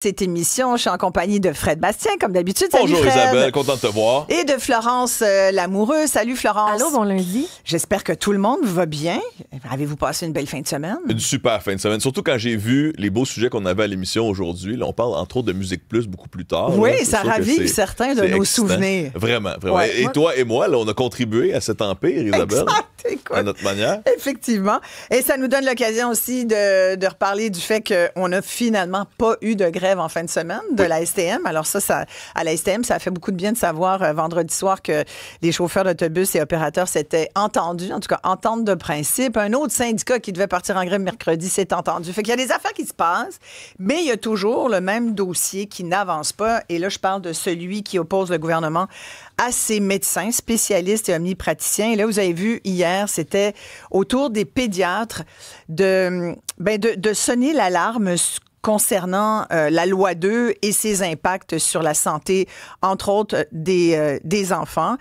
Cette émission, je suis en compagnie de Fred Bastien, comme d'habitude. Bonjour Salut Fred. Isabelle, content de te voir. Et de Florence Lamoureux. Salut Florence. Allô, bon lundi. J'espère que tout le monde va bien. Avez-vous passé une belle fin de semaine? Une super fin de semaine, surtout quand j'ai vu les beaux sujets qu'on avait à l'émission aujourd'hui. Là, on parle entre autres de Musique Plus beaucoup plus tard. Oui, là. ça ravive certains de nos souvenirs. Vraiment, vraiment. Ouais. Et toi et moi, là, on a contribué à cet empire, Isabelle, Écoute, à notre manière. Effectivement. Et ça nous donne l'occasion aussi de reparler du fait qu'on n'a finalement pas eu de grève en fin de semaine de la STM. Alors ça, à la STM, ça a fait beaucoup de bien de savoir vendredi soir que les chauffeurs d'autobus et opérateurs s'étaient entendus, en tout cas entente de principe. Un autre syndicat qui devait partir en grève mercredi s'est entendu. Fait qu'il y a des affaires qui se passent, mais il y a toujours le même dossier qui n'avance pas. Et là, je parle de celui qui oppose le gouvernement à ses médecins spécialistes et omnipraticiens. Et là, vous avez vu hier, c'était autour des pédiatres de sonner l'alarme concernant la loi 2 et ses impacts sur la santé, entre autres, des enfants.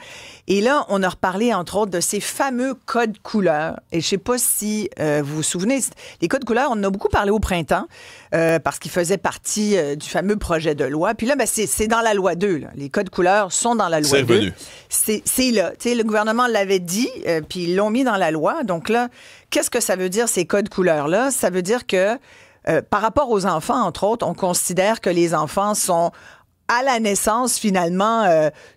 Et là, on a reparlé, entre autres, de ces fameux codes couleurs. Et je ne sais pas si vous vous souvenez, les codes couleurs, on en a beaucoup parlé au printemps parce qu'ils faisaient partie du fameux projet de loi. Puis là, c'est dans la loi 2. Là. Les codes couleurs sont dans la loi 2. Revenu. C'est là. Tu sais, le gouvernement l'avait dit, puis ils l'ont mis dans la loi. Donc là, qu'est-ce que ça veut dire, ces codes couleurs-là? Ça veut dire que par rapport aux enfants, entre autres, on considère que les enfants sont, à la naissance, finalement,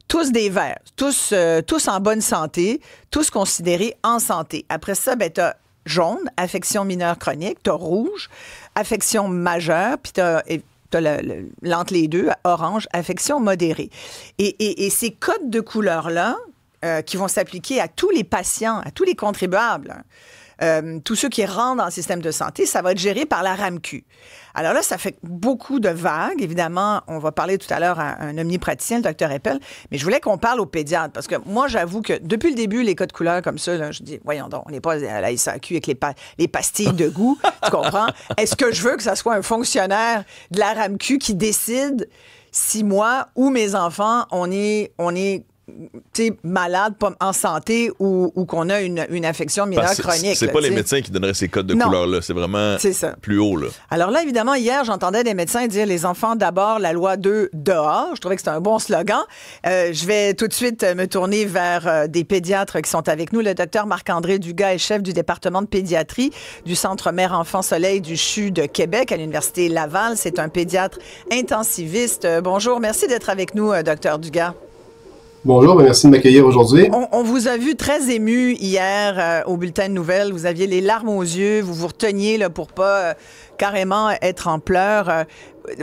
tous des verts, tous en bonne santé, tous considérés en santé. Après ça, tu as jaune, affection mineure chronique, tu as rouge, affection majeure, puis tu as l'entre les deux, orange, affection modérée. Et ces codes de couleurs-là, qui vont s'appliquer à tous les patients, à tous les contribuables, tous ceux qui rentrent dans le système de santé, ça va être géré par la RAMQ. Alors là, ça fait beaucoup de vagues. Évidemment, on va parler tout à l'heure à un omnipraticien, le docteur Eppel, mais je voulais qu'on parle aux pédiatres parce que moi, j'avoue que depuis le début, les codes couleurs comme ça, là, je dis, voyons donc, on n'est pas à la SAQ avec les pastilles de goût, tu comprends? Est-ce que je veux que ça soit un fonctionnaire de la RAMQ qui décide si moi ou mes enfants, on est malade, pas en santé ou qu'on a une affection mineure chronique. C'est pas les médecins qui donneraient ces codes de couleurs-là. C'est vraiment plus haut. Là. Alors là, évidemment, hier, j'entendais des médecins dire les enfants d'abord, la loi 2 dehors. Je trouvais que c'était un bon slogan. Je vais tout de suite me tourner vers des pédiatres qui sont avec nous. Le docteur Marc-André Dugas est chef du département de pédiatrie du Centre Mère-Enfant-Soleil du CHU de Québec à l'Université Laval. C'est un pédiatre intensiviste. Bonjour, merci d'être avec nous, docteur Dugas. Bonjour, merci de m'accueillir aujourd'hui. On vous a vu très ému hier au bulletin de nouvelles. Vous aviez les larmes aux yeux, vous vous reteniez là, pour pas carrément être en pleurs.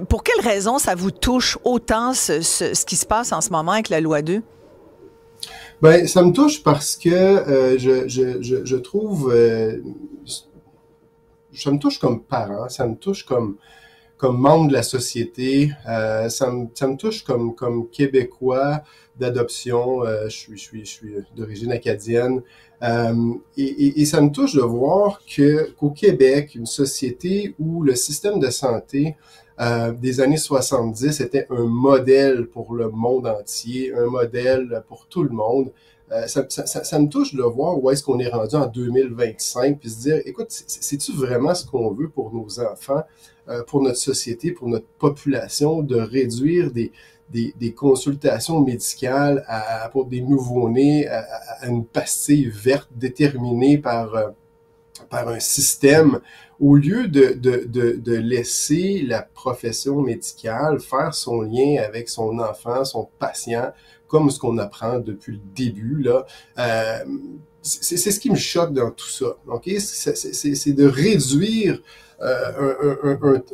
Pour quelle raison ça vous touche autant ce qui se passe en ce moment avec la loi 2? Ben, ça me touche parce que je trouve... ça me touche comme parent, ça me touche comme membre de la société, ça me touche comme Québécois d'adoption, je suis d'origine acadienne, et ça me touche de voir qu'au Québec, une société où le système de santé des années 70 était un modèle pour le monde entier, un modèle pour tout le monde. Ça me touche de voir où est-ce qu'on est rendu en 2025, puis se dire, écoute, c'est-tu vraiment ce qu'on veut pour nos enfants, pour notre société, pour notre population, de réduire des consultations médicales pour des nouveau-nés à une pastille verte déterminée par un système, au lieu de laisser la profession médicale faire son lien avec son enfant, son patient, comme ce qu'on apprend depuis le début, là. C'est ce qui me choque dans tout ça, ok? C'est de réduire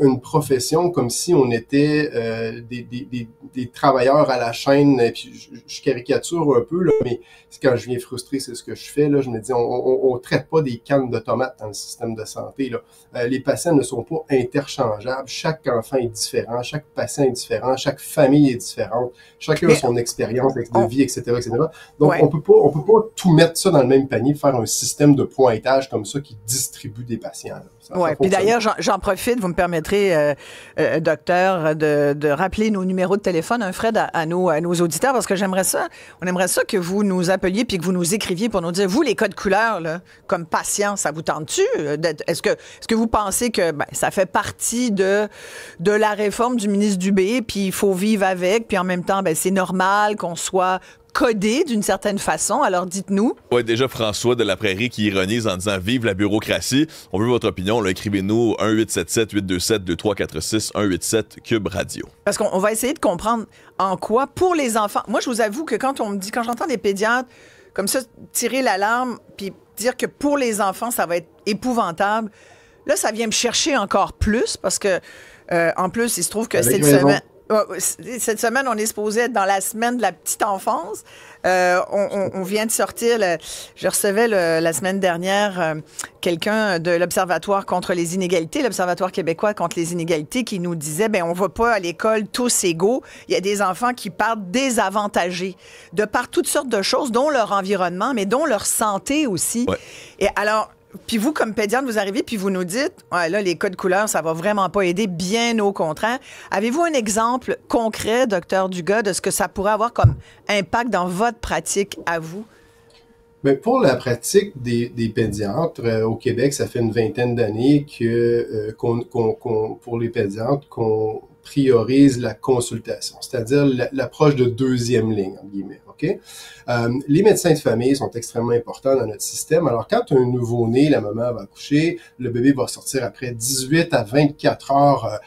une profession comme si on était des travailleurs à la chaîne, et puis je caricature un peu, là, mais quand je viens frustré, c'est ce que je fais, là, je me dis, on traite pas des cannes de tomates dans le système de santé, là. Les patients ne sont pas interchangeables, chaque enfant est différent, chaque patient est différent, chaque famille est différente, chacun a son expérience de vie, etc., etc. Donc, on peut pas tout mettre ça dans le même panier, faire un système de pointage comme ça qui distribue des patients. Oui, puis d'ailleurs, D'ailleurs, j'en profite, vous me permettrez, docteur, de rappeler nos numéros de téléphone, un Fred, à nos auditeurs, parce que on aimerait ça que vous nous appeliez puis que vous nous écriviez pour nous dire, vous, les codes couleurs, là, comme patient, ça vous tente-tu? Est-ce que vous pensez que ça fait partie de la réforme du ministre Dubé, puis il faut vivre avec, puis en même temps, c'est normal qu'on soit codé d'une certaine façon. Alors, dites-nous. Oui, déjà, François de la Prairie qui ironise en disant « Vive la bureaucratie ». On veut votre opinion. Là, écrivez-nous 1-877-827-2346, 187 Cube Radio. Parce qu'on va essayer de comprendre en quoi, pour les enfants... Moi, je vous avoue que quand j'entends des pédiatres comme ça tirer l'alarme puis dire que pour les enfants, ça va être épouvantable, là, ça vient me chercher encore plus parce que, en plus, il se trouve que cette semaine, on est supposé être dans la semaine de la petite enfance. On vient de sortir, je recevais la semaine dernière quelqu'un de l'Observatoire contre les inégalités, l'Observatoire québécois contre les inégalités, qui nous disait, on va pas à l'école tous égaux. Il y a des enfants qui partent désavantagés de par toutes sortes de choses, dont leur environnement, mais dont leur santé aussi. Ouais. Et alors, puis vous, comme pédiatre, vous arrivez puis vous nous dites, là, les codes couleurs, ça va vraiment pas aider, bien au contraire. Avez-vous un exemple concret, docteur Dugas, de ce que ça pourrait avoir comme impact dans votre pratique à vous? Bien, pour la pratique des pédiatres, au Québec, ça fait une vingtaine d'années pour les pédiatres, qu'on priorise la consultation, c'est-à-dire l'approche de deuxième ligne, entre guillemets. Okay? Les médecins de famille sont extrêmement importants dans notre système. Alors, quand un nouveau-né, la maman va accoucher, le bébé va sortir après 18 à 24 heures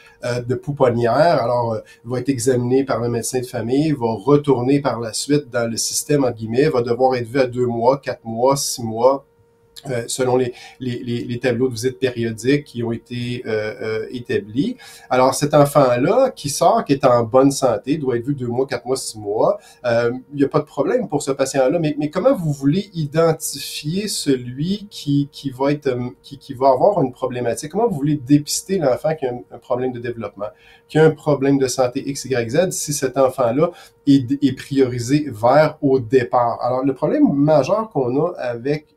de pouponnière. Alors, il va être examiné par le médecin de famille, va retourner par la suite dans le système, entre guillemets, va devoir être vu à 2 mois, 4 mois, 6 mois, selon les tableaux de visite périodiques qui ont été établis. Alors, cet enfant-là qui sort, qui est en bonne santé, doit être vu 2 mois, 4 mois, 6 mois. Il n'y a pas de problème pour ce patient-là, mais comment vous voulez identifier celui qui va avoir une problématique? Comment vous voulez dépister l'enfant qui a un problème de développement, qui a un problème de santé X, Y, Z, si cet enfant-là est priorisé vers au départ? Alors, le problème majeur qu'on a avec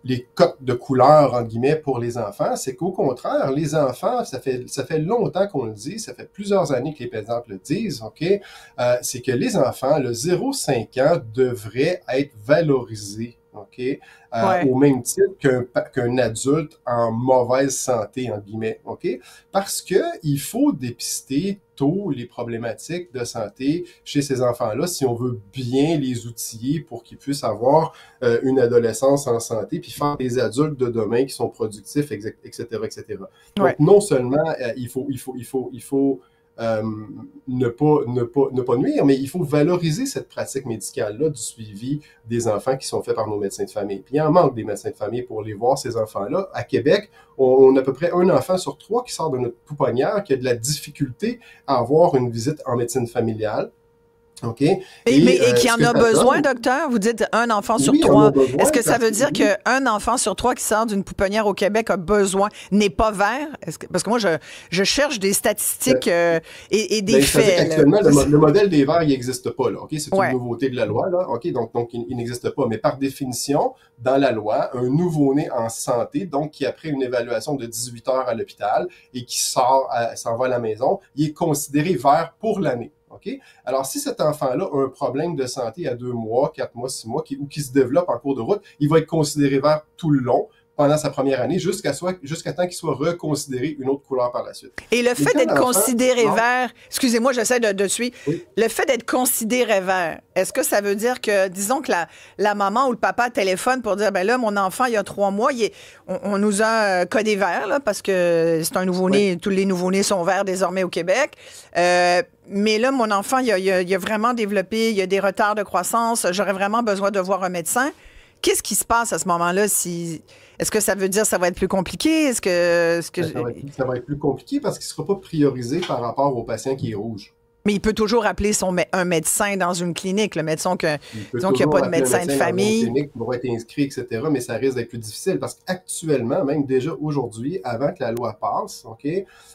les codes de couleur, entre guillemets, pour les enfants, c'est qu'au contraire, les enfants, ça fait longtemps qu'on le dit, ça fait plusieurs années que les pédiatres le disent, OK? C'est que les enfants, le 0-5 ans, devraient être valorisés, OK? Au même titre qu'un adulte en mauvaise santé, entre guillemets, OK? Parce que il faut dépister tôt les problématiques de santé chez ces enfants-là si on veut bien les outiller pour qu'ils puissent avoir une adolescence en santé puis faire des adultes de demain qui sont productifs, etc., etc. Donc, non seulement il faut ne pas nuire, mais il faut valoriser cette pratique médicale-là du suivi des enfants qui sont faits par nos médecins de famille. Puis il y en manque des médecins de famille pour les voir, ces enfants-là. À Québec, on a à peu près 1 enfant sur 3 qui sort de notre pouponnière qui a de la difficulté à avoir une visite en médecine familiale. OK. Et qui en a besoin, docteur? Vous dites 1 enfant sur 3. Est-ce que ça veut dire qu'un enfant sur 3 qui sort d'une pouponnière au Québec a besoin, n'est pas vert? Parce que moi, je cherche des statistiques et des faits. Actuellement, le modèle des verts, il n'existe pas, là. OK? C'est une nouveauté de la loi, là. OK? Donc il n'existe pas. Mais par définition, dans la loi, un nouveau-né en santé, donc qui après une évaluation de 18 heures à l'hôpital et qui s'en va à la maison, il est considéré vert pour l'année. Okay? Alors, si cet enfant-là a un problème de santé à 2 mois, 4 mois, 6 mois, ou qui se développe en cours de route, il va être considéré vert tout le long, pendant sa première année, jusqu'à temps qu'il soit reconsidéré une autre couleur par la suite. Et le fait d'être considéré vert, excusez-moi, j'essaie de suivre, le fait d'être considéré vert, est-ce que ça veut dire que, disons que la maman ou le papa téléphone pour dire, là, mon enfant, il y a 3 mois, on nous a codé vert, là, parce que c'est un nouveau-né, tous les nouveau-nés sont verts désormais au Québec, mais là, mon enfant, il a vraiment développé, il y a des retards de croissance, j'aurais vraiment besoin de voir un médecin. Qu'est-ce qui se passe à ce moment-là? Est-ce que ça veut dire que ça va être plus compliqué? Ça va être plus compliqué parce qu'il ne sera pas priorisé par rapport au patient qui est rouge. Mais il peut toujours appeler un médecin dans une clinique. Le médecin disons qu'il n'y a pas de médecin de famille. Dans une clinique pour être inscrit, etc. Mais ça risque d'être plus difficile parce qu'actuellement, même déjà aujourd'hui, avant que la loi passe, OK,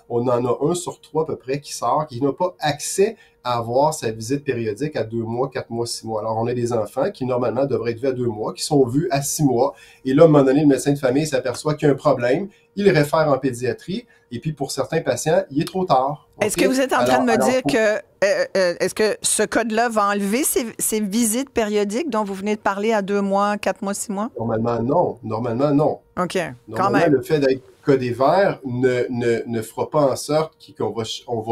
on en a 1 sur 3 à peu près qui sort, qui n'a pas accès à avoir sa visite périodique à 2 mois, 4 mois, 6 mois. Alors, on a des enfants qui, normalement, devraient être vus à 2 mois, qui sont vus à 6 mois. Et là, à un moment donné, le médecin de famille s'aperçoit qu'il y a un problème. Il réfère en pédiatrie. Et puis, pour certains patients, il est trop tard. Est-ce que vous êtes en train de me dire que est-ce que ce code-là va enlever ces visites périodiques dont vous venez de parler à 2 mois, 4 mois, 6 mois? Normalement, non. Normalement, non. OK, Normalement, quand même. le fait d'être codé vert ne fera pas en sorte qu'on va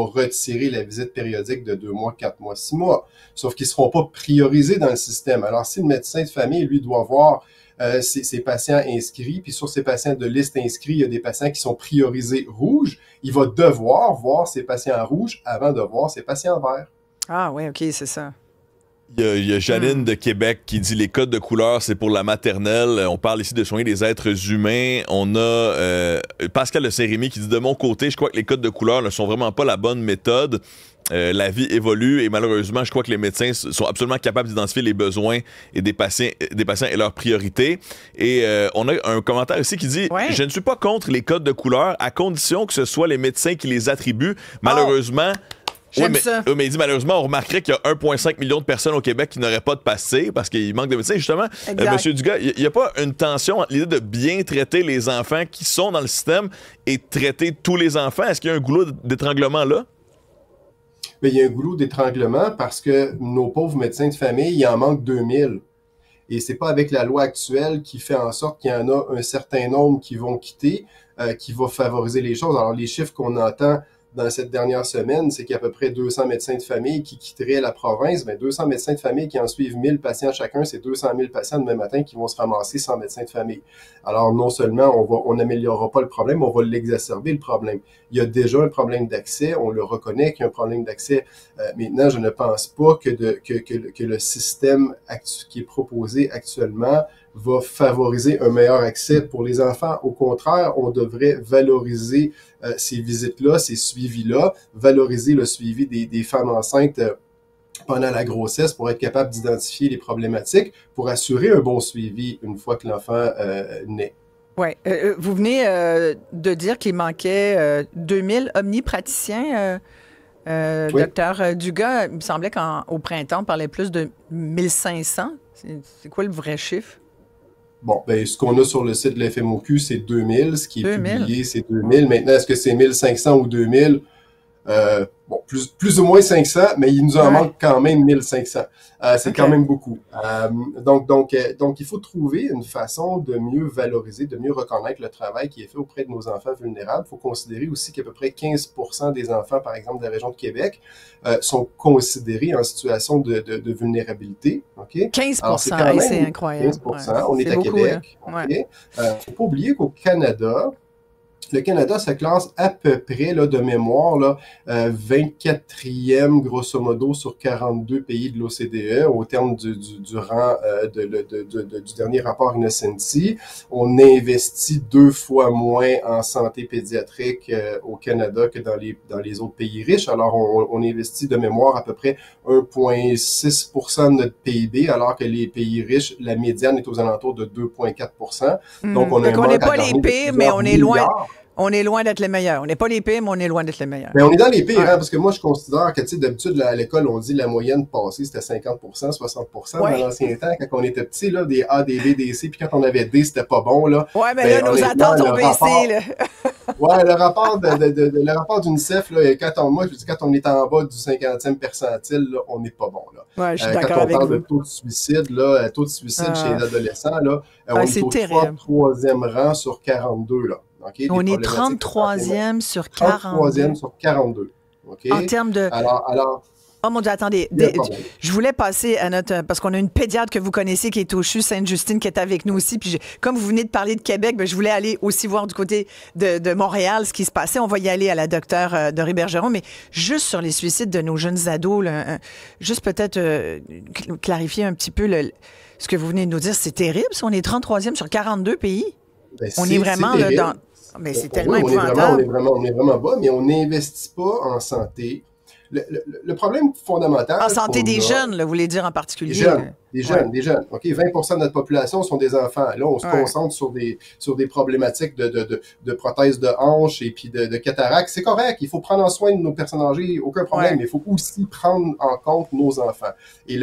retirer la visite périodique de 2 mois, 4 mois, 6 mois. Sauf qu'ils ne seront pas priorisés dans le système. Alors, si le médecin de famille, lui, doit voir ses patients inscrits, puis sur ces patients de liste inscrits, il y a des patients qui sont priorisés rouges, il va devoir voir ses patients rouges avant de voir ses patients verts. Ah oui, OK, c'est ça. Il y a Janine de Québec qui dit les codes de couleur, c'est pour la maternelle. On parle ici de soigner des êtres humains. On a Pascal de Saint-Rémy qui dit de mon côté, je crois que les codes de couleur ne sont vraiment pas la bonne méthode. La vie évolue et malheureusement, je crois que les médecins sont absolument capables d'identifier les besoins et des patients et leurs priorités. Et on a un commentaire ici qui dit je ne suis pas contre les codes de couleur à condition que ce soit les médecins qui les attribuent. Malheureusement, mais il dit malheureusement, on remarquerait qu'il y a 1,5 million de personnes au Québec qui n'auraient pas de passé parce qu'il manque de médecins. Justement, Monsieur Dugas, il n'y a pas une tension entre l'idée de bien traiter les enfants qui sont dans le système et traiter tous les enfants? Est-ce qu'il y a un goulot d'étranglement là? Mais il y a un goulot d'étranglement parce que nos pauvres médecins de famille, il en manque 2000. Et c'est pas avec la loi actuelle qui fait en sorte qu'il y en a un certain nombre qui vont quitter, qui va favoriser les choses. Alors, les chiffres qu'on entend dans cette dernière semaine, c'est qu'il y a à peu près 200 médecins de famille qui quitteraient la province. Mais 200 médecins de famille qui en suivent 1000 patients chacun, c'est 200 000 patients demain matin qui vont se ramasser sans médecin de famille. Alors, non seulement on n'améliorera pas le problème, on va l'exacerber, le problème. Il y a déjà un problème d'accès, on le reconnaît qu'il y a un problème d'accès. Maintenant, je ne pense pas que le système qui est proposé actuellement va favoriser un meilleur accès pour les enfants. Au contraire, on devrait valoriser ces visites-là, ces suivis-là, valoriser le suivi des femmes enceintes pendant la grossesse pour être capable d'identifier les problématiques, pour assurer un bon suivi une fois que l'enfant naît. Oui. Vous venez de dire qu'il manquait 2000 omnipraticiens, Oui. docteur Dugas. Il me semblait qu'au printemps, on parlait plus de 1500. C'est quoi le vrai chiffre? Bon, ben, ce qu'on a sur le site de la FMOQ, c'est 2000. Ce qui est 2000. publié, c'est 2000. Maintenant, est-ce que c'est 1500 ou 2000? Bon, plus ou moins 500, mais il nous en manque quand même 1500. C'est quand même beaucoup. Donc, il faut trouver une façon de mieux valoriser, de mieux reconnaître le travail qui est fait auprès de nos enfants vulnérables. Il faut considérer aussi qu'à peu près 15% des enfants, par exemple, de la région de Québec, sont considérés en situation de vulnérabilité. Okay? 15%, Alors, c'est incroyable. 15%, on est à beaucoup, Québec. hein? Okay? Faut pas oublier qu'au Canada, le Canada se classe à peu près, là, de mémoire, là, 24e, grosso modo, sur 42 pays de l'OCDE, au terme du rang du dernier rapport Innocenti. On investit 2 fois moins en santé pédiatrique au Canada que dans les autres pays riches. Alors, on investit de mémoire à peu près 1,6% de notre PIB, alors que les pays riches, la médiane est aux alentours de 2,4%. Donc, on n'est pas les pires, mais on est loin. On est loin d'être les meilleurs. On n'est pas les pires, mais on est loin d'être les meilleurs. Mais on est dans les pires, hein, parce que moi, je considère que, tu sais, d'habitude, à l'école, on dit la moyenne passée, c'était 50%, 60% dans l'ancien temps. Quand on était petit, là, des A, des B, des C, puis quand on avait D, c'était pas bon, là. Ouais, mais là, nos attentes ont baissé, là. Ouais, le rapport d'UNICEF, là, quand on est en bas du 50e percentile, là, on n'est pas bon, là. Ouais, je suis d'accord avec vous. Quand on parle de taux de suicide, là, chez les adolescents, là, on est au 3e rang sur 42, là. Okay, on est 33e sur 42. 33e sur 42. Okay? En termes de... Alors... Oh mon Dieu, attendez. Je voulais passer à notre... Parce qu'on a une pédiatre que vous connaissez qui est au CHU Sainte-Justine qui est avec nous aussi. Puis comme vous venez de parler de Québec, je voulais aller aussi voir du côté de Montréal ce qui se passait. On va y aller à la docteure Dorée Bergeron. Mais juste sur les suicides de nos jeunes ados, là, juste peut-être clarifier un petit peu ce que vous venez de nous dire. C'est terrible, si on est 33e sur 42 pays. Ben, on est vraiment là, dans... Mais c'est tellement épouvantable. On est vraiment bas, mais on n'investit pas en santé le problème fondamental... En santé des jeunes, là, vous voulez dire en particulier? Des jeunes. OK, 20% de notre population sont des enfants. Là, on se concentre sur des problématiques de prothèses de hanches et puis de cataractes. C'est correct, il faut prendre en soin de nos personnes âgées, aucun problème, mais il faut aussi prendre en compte nos enfants. Et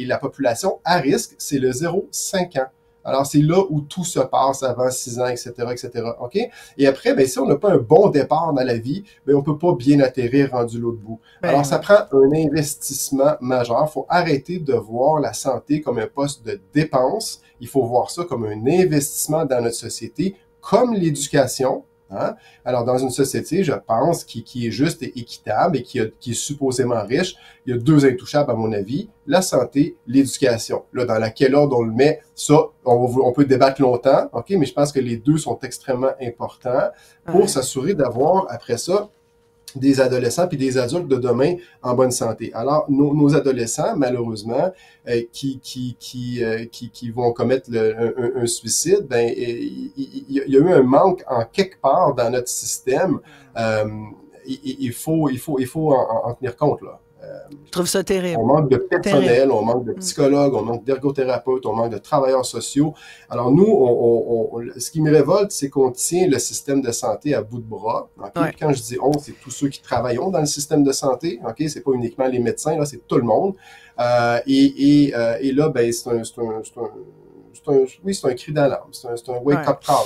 la population à risque, c'est le 0-5 ans. Alors, c'est là où tout se passe avant 6 ans, etc., etc., OK? Et après, ben, si on n'a pas un bon départ dans la vie, ben, on peut pas bien atterrir rendu l'autre bout. Alors, ça prend un investissement majeur. Il faut arrêter de voir la santé comme un poste de dépense. Il faut voir ça comme un investissement dans notre société, comme l'éducation. Hein? Alors, dans une société, je pense, qui est juste et équitable et qui est supposément riche, il y a 2 intouchables, à mon avis, la santé, l'éducation. Là, dans laquelle ordre on le met, ça, on peut débattre longtemps, OK, mais je pense que les 2 sont extrêmement importants pour s'assurer d'avoir, après ça, des adolescents puis des adultes de demain en bonne santé. Alors, nos adolescents, malheureusement, qui vont commettre un suicide, ben, il y a eu un manque en quelque part dans notre système. Il faut en tenir compte, là. Je trouve ça terrible. On manque de personnel, on manque de psychologues, on manque d'ergothérapeutes, on manque de travailleurs sociaux. Alors nous, ce qui me révolte, c'est qu'on tient le système de santé à bout de bras. Okay? Quand je dis on, c'est tous ceux qui travaillent dans le système de santé. Ok, c'est pas uniquement les médecins, là, c'est tout le monde. Et là, ben c'est un cri d'alarme, c'est un wake-up call.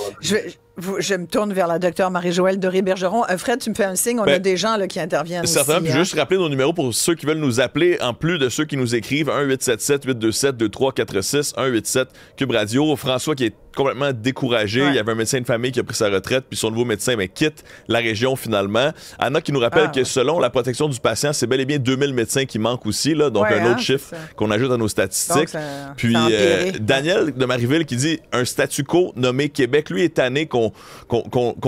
Je me tourne vers la docteure Marie-Joëlle Doré-Bergeron. Fred, tu me fais un signe, on a des gens là, qui interviennent certainement, aussi. Puis juste rappeler nos numéros pour ceux qui veulent nous appeler, en plus de ceux qui nous écrivent, 1-877-827-2346, 1-87-Cube Radio. François qui est complètement découragé. Il y avait un médecin de famille qui a pris sa retraite, puis son nouveau médecin quitte la région finalement. Anna qui nous rappelle que selon la protection du patient, c'est bel et bien 2000 médecins qui manquent aussi, là, donc un autre chiffre qu'on ajoute à nos statistiques. Donc, puis Daniel de Marieville qui dit un statu quo nommé Québec. Lui est tanné qu'on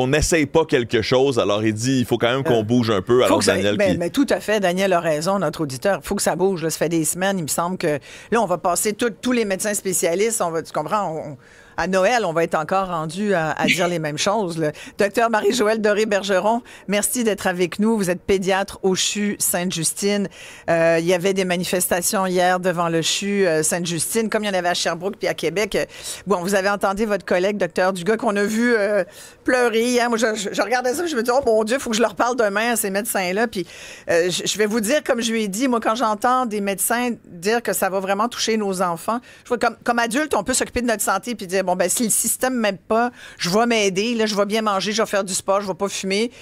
n'essaye pas quelque chose. Alors, il dit il faut quand même qu'on bouge un peu. Alors, Daniel mais tout à fait, Daniel a raison, notre auditeur. Il faut que ça bouge. Là. Ça fait des semaines, il me semble que là, on va passer tous les médecins spécialistes. Tu comprends? À Noël, on va être encore rendu à dire les mêmes choses. Là. Docteur Marie-Joëlle Doré-Bergeron, merci d'être avec nous. Vous êtes pédiatre au CHU Sainte-Justine. Il y avait des manifestations hier devant le CHU Sainte-Justine, comme il y en avait à Sherbrooke puis à Québec. Bon, vous avez entendu votre collègue, docteur Dugas, qu'on a vu pleurer hier. Moi, je regardais ça, je me dis, oh mon Dieu, il faut que je leur parle demain à ces médecins-là. Puis je vais vous dire, comme je lui ai dit, moi, quand j'entends des médecins dire que ça va vraiment toucher nos enfants, je vois comme adulte, on peut s'occuper de notre santé puis dire, bon, ben, si le système m'aide pas, je vais m'aider, là, je vais bien manger, je vais faire du sport, je vais pas fumer.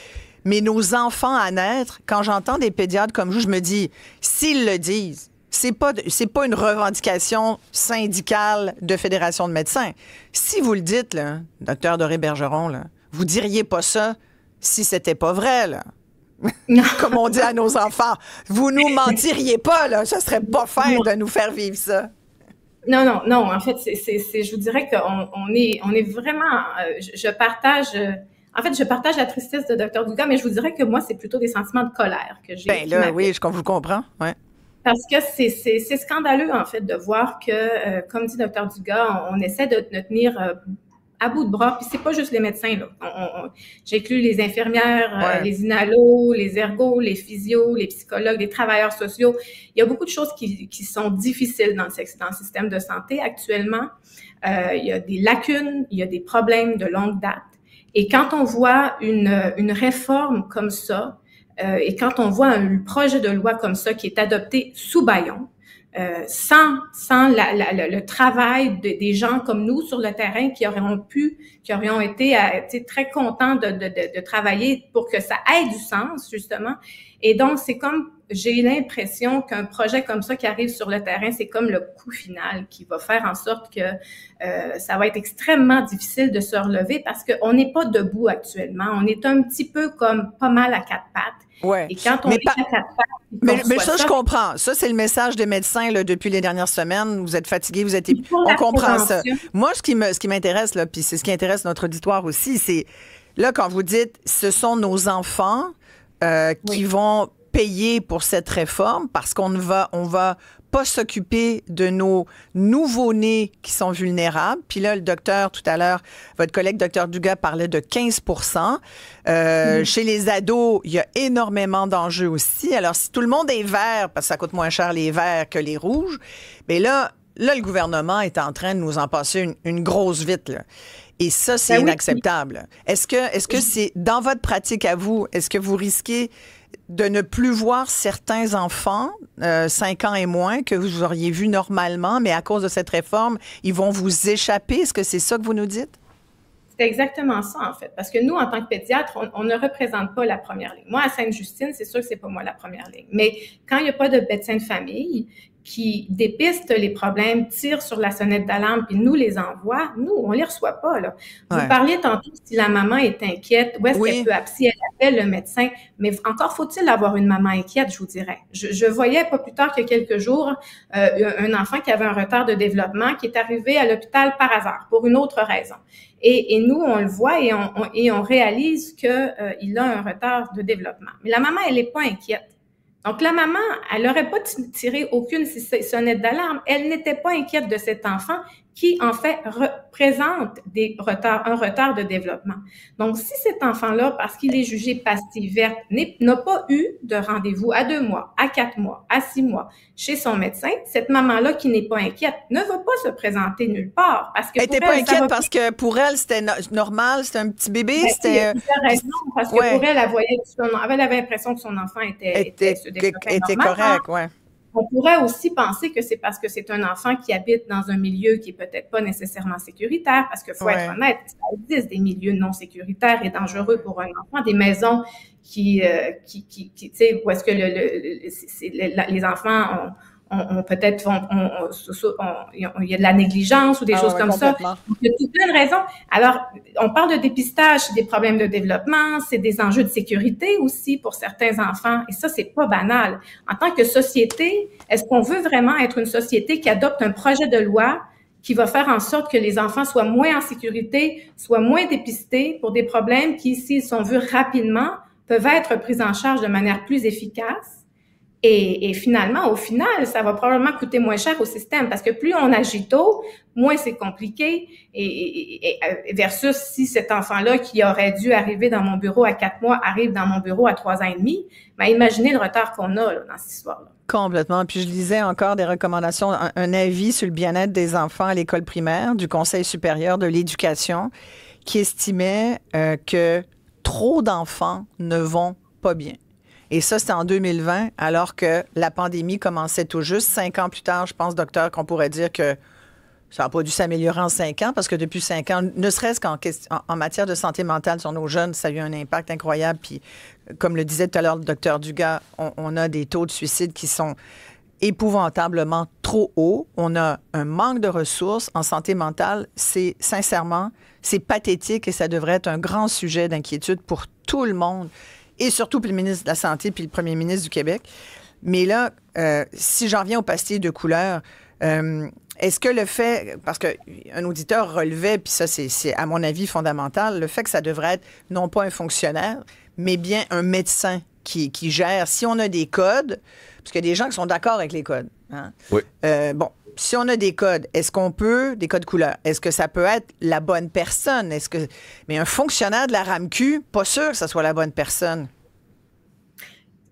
Mais nos enfants à naître, quand j'entends des pédiatres comme vous, je me dis, s'ils le disent, c'est pas une revendication syndicale de fédération de médecins. Si vous le dites, là, docteur Doré-Bergeron, là, vous diriez pas ça si c'était pas vrai, là. Comme on dit à nos enfants, vous nous mentiriez pas, là. Ça serait pas fair de nous faire vivre ça. Non. En fait, je vous dirais qu'on est vraiment. Je partage la tristesse de Dr. Dugas, mais je vous dirais que moi, c'est plutôt des sentiments de colère que j'ai. Ben là, oui, je vous comprends. Ouais. Parce que c'est scandaleux, en fait, de voir que, comme dit Dr. Dugas, on essaie de tenir à bout de bras. Puis c'est pas juste les médecins, là. J'inclus les infirmières, les inalos, les ergos, les physios, les psychologues, les travailleurs sociaux. Il y a beaucoup de choses qui sont difficiles dans le système de santé actuellement. Il y a des lacunes, il y a des problèmes de longue date. Et quand on voit une réforme comme ça, et quand on voit un projet de loi comme ça qui est adopté sous bâillon, sans le travail des gens comme nous sur le terrain qui aurions été très contents de travailler pour que ça ait du sens, justement. Et donc, c'est comme, j'ai l'impression qu'un projet comme ça qui arrive sur le terrain, c'est comme le coup final qui va faire en sorte que ça va être extrêmement difficile de se relever parce qu'on n'est pas debout actuellement. On est un petit peu comme pas mal à quatre pattes. Ouais. Et quand on est à quatre pattes, mais ça, je comprends. Ça, c'est le message des médecins là, depuis les dernières semaines. Vous êtes fatigués, on comprend ça. Moi, ce qui m'intéresse, là, puis c'est ce qui intéresse notre auditoire aussi, c'est là, quand vous dites ce sont nos enfants qui vont payer pour cette réforme parce qu'on on va pas s'occuper de nos nouveau-nés qui sont vulnérables. Puis là, le docteur, tout à l'heure, votre collègue docteur Dugas parlait de 15 Chez les ados, il y a énormément d'enjeux aussi. Alors, si tout le monde est vert, parce que ça coûte moins cher les verts que les rouges, bien là, le gouvernement est en train de nous en passer une grosse vite, là. Et ça, c'est inacceptable. Est-ce que c'est, dans votre pratique à vous, est-ce que vous risquez de ne plus voir certains enfants, 5 ans et moins, que vous auriez vus normalement, mais à cause de cette réforme, ils vont vous échapper? Est-ce que c'est ça que vous nous dites? C'est exactement ça, en fait. Parce que nous, en tant que pédiatre, on ne représente pas la première ligne. Moi, à Sainte-Justine, c'est sûr que c'est pas moi la première ligne. Mais quand il n'y a pas de médecin de famille qui dépistent les problèmes, tirent sur la sonnette d'alarme puis nous les envoient, nous, on les reçoit pas, là. Vous parliez tantôt si la maman est inquiète, où est-ce qu'elle peut appeler, si elle appelle le médecin, mais encore faut-il avoir une maman inquiète, je vous dirais. Je voyais pas plus tard que quelques jours un enfant qui avait un retard de développement qui est arrivé à l'hôpital par hasard, pour une autre raison. Et nous, on le voit et on réalise que il a un retard de développement. Mais la maman, elle est pas inquiète. Donc, la maman, elle n'aurait pas tiré aucune sonnette d'alarme. Elle n'était pas inquiète de cet enfant qui, en fait, représente un retard de développement. Donc, si cet enfant-là, parce qu'il est jugé pastille verte, n'a pas eu de rendez-vous à 2 mois, à 4 mois, à 6 mois chez son médecin, cette maman-là qui n'est pas inquiète ne va pas se présenter nulle part. Parce que elle n'était pas inquiète parce que pour elle, c'était normal, c'était un petit bébé. Ben, c'était raison, parce que pour elle, elle avait l'impression que son enfant était correct, ouais. On pourrait aussi penser que c'est parce que c'est un enfant qui habite dans un milieu qui est peut-être pas nécessairement sécuritaire, parce qu'il faut être honnête, ça existe des milieux non sécuritaires et dangereux pour un enfant, des maisons qui tu sais, où est-ce que les enfants ont peut-être il y a de la négligence ou des choses comme ça. Il y a toute plein de raisons. Alors, on parle de dépistage, c'est des problèmes de développement, c'est des enjeux de sécurité aussi pour certains enfants. Et ça, c'est pas banal. En tant que société, est-ce qu'on veut vraiment être une société qui adopte un projet de loi qui va faire en sorte que les enfants soient moins en sécurité, soient moins dépistés pour des problèmes qui, s'ils sont vus rapidement, peuvent être pris en charge de manière plus efficace? Et finalement, au final, ça va probablement coûter moins cher au système parce que plus on agit tôt, moins c'est compliqué et versus si cet enfant-là qui aurait dû arriver dans mon bureau à 4 mois arrive dans mon bureau à 3 ans et demi, ben imaginez le retard qu'on a là, dans cette histoire-là. Complètement. Puis je lisais encore des recommandations, un avis sur le bien-être des enfants à l'école primaire du Conseil supérieur de l'éducation qui estimait que trop d'enfants ne vont pas bien. Et ça, c'était en 2020, alors que la pandémie commençait tout juste. 5 ans plus tard, je pense, docteur, qu'on pourrait dire que ça n'a pas dû s'améliorer en 5 ans, parce que depuis 5 ans, ne serait-ce qu'en matière de santé mentale sur nos jeunes, ça a eu un impact incroyable. Puis, comme le disait tout à l'heure le docteur Dugas, on a des taux de suicide qui sont épouvantablement trop hauts. On a un manque de ressources en santé mentale. Sincèrement, c'est pathétique et ça devrait être un grand sujet d'inquiétude pour tout le monde. Et surtout pour le ministre de la Santé puis le premier ministre du Québec. Mais là, si j'en viens au pastilles de couleur, est-ce que le fait, parce qu'un auditeur relevait, puis ça, c'est à mon avis fondamental, le fait que ça devrait être non pas un fonctionnaire, mais bien un médecin qui gère, si on a des codes, parce qu'il y a des gens qui sont d'accord avec les codes. Hein? Oui. Bon, si on a des codes, est-ce qu'on peut, des codes couleurs, est-ce que ça peut être la bonne personne? Mais un fonctionnaire de la RAMQ, pas sûr que ça soit la bonne personne.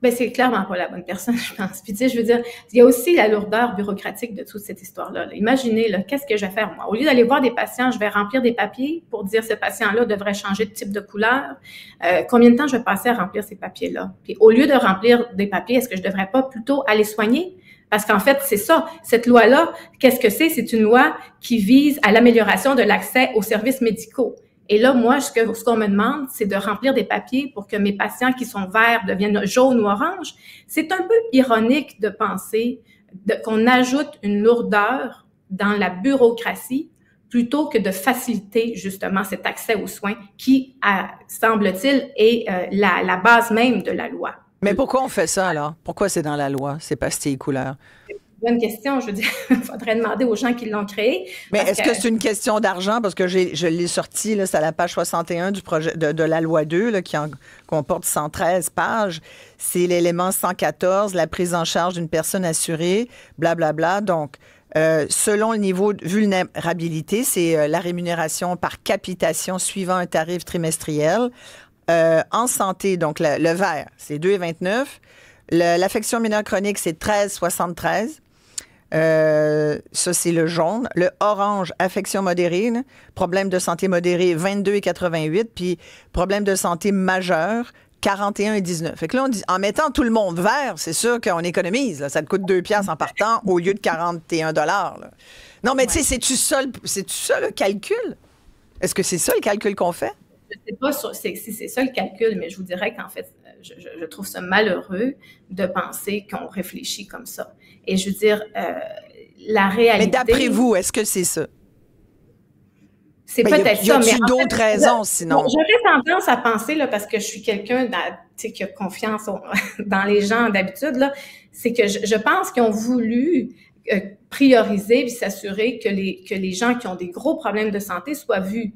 Ben, c'est clairement pas la bonne personne, je pense. Puis, tu sais, je veux dire, il y a aussi la lourdeur bureaucratique de toute cette histoire-là. Imaginez, là, qu'est-ce que je vais faire, moi? Au lieu d'aller voir des patients, je vais remplir des papiers pour dire ce patient-là devrait changer de type de couleur. Combien de temps je vais passer à remplir ces papiers-là? Puis, au lieu de remplir des papiers, est-ce que je devrais pas plutôt aller soigner? Parce qu'en fait, c'est ça. Cette loi-là, qu'est-ce que c'est? C'est une loi qui vise à l'amélioration de l'accès aux services médicaux. Et là, moi, ce qu'on me demande, c'est de remplir des papiers pour que mes patients qui sont verts deviennent jaunes ou oranges. C'est un peu ironique de penser qu'on ajoute une lourdeur dans la bureaucratie plutôt que de faciliter justement cet accès aux soins qui, semble-t-il, est la base même de la loi. Mais pourquoi on fait ça alors? Pourquoi c'est dans la loi, ces pastilles couleurs? bonne question. Je veux dire, il faudrait demander aux gens qui l'ont créé. Mais est-ce que c'est une question d'argent? Parce que je l'ai sorti, là, c'est à la page 61 du projet de la loi 2, là, qui comporte 113 pages. C'est l'élément 114, la prise en charge d'une personne assurée, blablabla. Donc, selon le niveau de vulnérabilité, c'est la rémunération par capitation suivant un tarif trimestriel. En santé, donc le vert, c'est 2,29. L'affection mineure chronique, c'est 13,73. Ça, c'est le jaune. Le orange, affection modérée, là, problème de santé modéré, 22,88. Puis problème de santé majeur, 41,19. Fait que là, on dit, en mettant tout le monde vert, c'est sûr qu'on économise. Là. Ça te coûte 2 piastres en partant au lieu de 41 $. Non, mais tu sais, c'est-tu ça le calcul? Est-ce que c'est ça le calcul qu'on fait? Je ne sais pas si c'est ça le calcul, mais je vous dirais qu'en fait, je trouve ça malheureux de penser qu'on réfléchit comme ça. Et je veux dire, la réalité... Mais d'après vous, est-ce que c'est ça? C'est peut-être ça, mais... Y a-t-il d'autres raisons, sinon? J'aurais tendance à penser, là, parce que je suis quelqu'un qui a confiance dans les gens d'habitude, là, c'est que je pense qu'ils ont voulu prioriser et s'assurer que les gens qui ont des gros problèmes de santé soient vus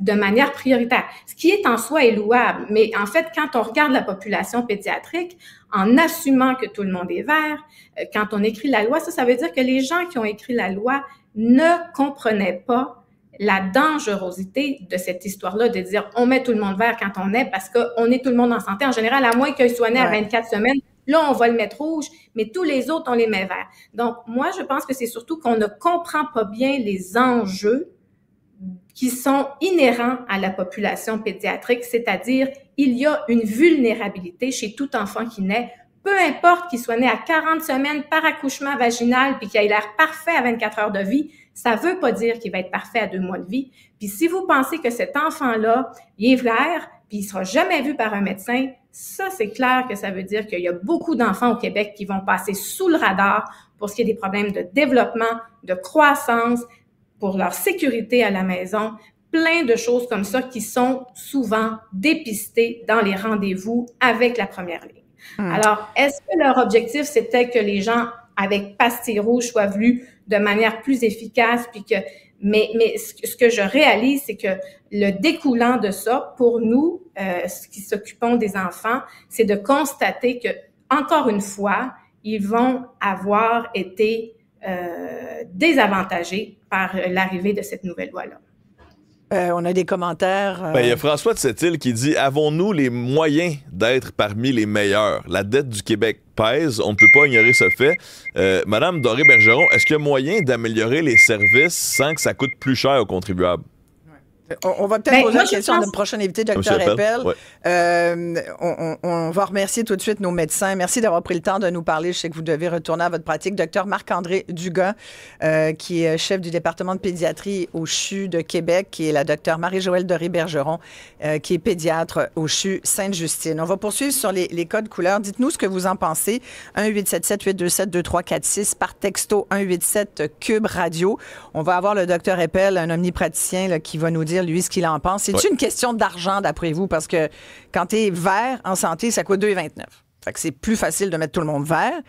de manière prioritaire, ce qui est en soi est louable. Mais en fait, quand on regarde la population pédiatrique, en assumant que tout le monde est vert, quand on écrit la loi, ça veut dire que les gens qui ont écrit la loi ne comprenaient pas la dangerosité de cette histoire-là, de dire on met tout le monde vert quand on est, parce qu'on est tout le monde en santé. En général, à moins qu'il soit né à 24 semaines, là, on va le mettre rouge, mais tous les autres, on les met verts. Donc, moi, je pense que c'est surtout qu'on ne comprend pas bien les enjeux qui sont inhérents à la population pédiatrique, c'est-à-dire il y a une vulnérabilité chez tout enfant qui naît, peu importe qu'il soit né à 40 semaines par accouchement vaginal puis qu'il ait l'air parfait à 24 heures de vie, ça veut pas dire qu'il va être parfait à 2 mois de vie. Puis si vous pensez que cet enfant-là, il est vert puis il sera jamais vu par un médecin, ça, c'est clair que ça veut dire qu'il y a beaucoup d'enfants au Québec qui vont passer sous le radar pour ce qui est des problèmes de développement, de croissance, pour leur sécurité à la maison, plein de choses comme ça qui sont souvent dépistées dans les rendez-vous avec la première ligne. Alors, est-ce que leur objectif, c'était que les gens avec pastille rouge soient vus de manière plus efficace, puis que, mais ce que je réalise, c'est que le découlant de ça, pour nous, qui s'occupons des enfants, c'est de constater que, encore une fois, ils vont avoir été désavantagés par l'arrivée de cette nouvelle loi-là. On a des commentaires. Il y a François de Sept-Îles qui dit « Avons-nous les moyens d'être parmi les meilleurs? La dette du Québec pèse, on ne peut pas ignorer ce fait. Madame Doré-Bergeron, est-ce qu'il y a moyen d'améliorer les services sans que ça coûte plus cher aux contribuables? » On va peut-être poser la question à notre prochaine invité, Dr. Eppel. Ouais. On va remercier tout de suite nos médecins. Merci d'avoir pris le temps de nous parler. Je sais que vous devez retourner à votre pratique. Dr. Marc-André Dugas, qui est chef du département de pédiatrie au CHU de Québec, qui est la Dr. Marie-Joëlle Doré-Bergeron, qui est pédiatre au CHU Sainte-Justine. On va poursuivre sur les codes couleurs. Dites-nous ce que vous en pensez. 1-877-827-2346 par texto 187-CUBE-Radio. On va avoir le Dr. Eppel, un omnipraticien, là, qui va nous dire lui, ce qu'il en pense. C'est-tu une question d'argent, d'après vous? Parce que quand tu es vert en santé, ça coûte 2,29. Fait que c'est plus facile de mettre tout le monde vert.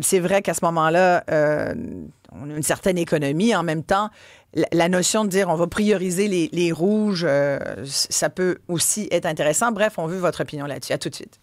C'est vrai qu'à ce moment-là, on a une certaine économie. En même temps, la notion de dire on va prioriser les rouges, ça peut aussi être intéressant. Bref, on veut votre opinion là-dessus. À tout de suite.